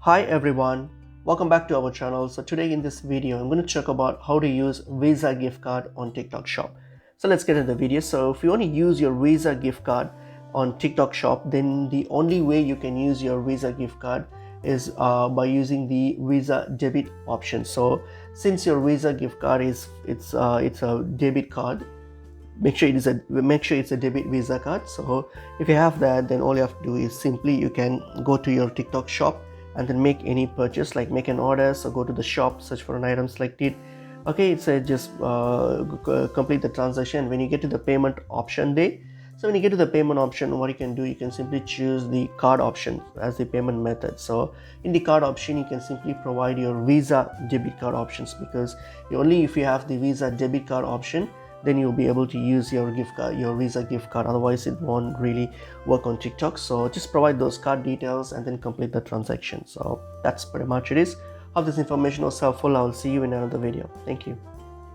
Hi everyone, welcome back to our channel. So today in this video I'm going to talk about how to use Visa gift card on TikTok Shop. So let's get into the video. So if you want to use your Visa gift card on TikTok Shop, then the only way you can use your Visa gift card is by using the Visa debit option. So since your Visa gift card is it's a debit card, make sure it's a debit Visa card. So if you have that, then all you have to do is simply you can go to your TikTok Shop and then make any purchase, like make an order. So go to the shop, search for an item, select it. Okay, it's just complete the transaction. When you get to the payment option so when you get to the payment option, what you can do, you can simply choose the card option as the payment method. So in the card option, you can simply provide your Visa debit card options, because only if you have the Visa debit card option, then you'll be able to use your gift card, your Visa gift card. Otherwise it won't really work on TikTok. So just provide those card details and then complete the transaction. So that's pretty much it is. Hope this information was helpful. I'll see you in another video. Thank you.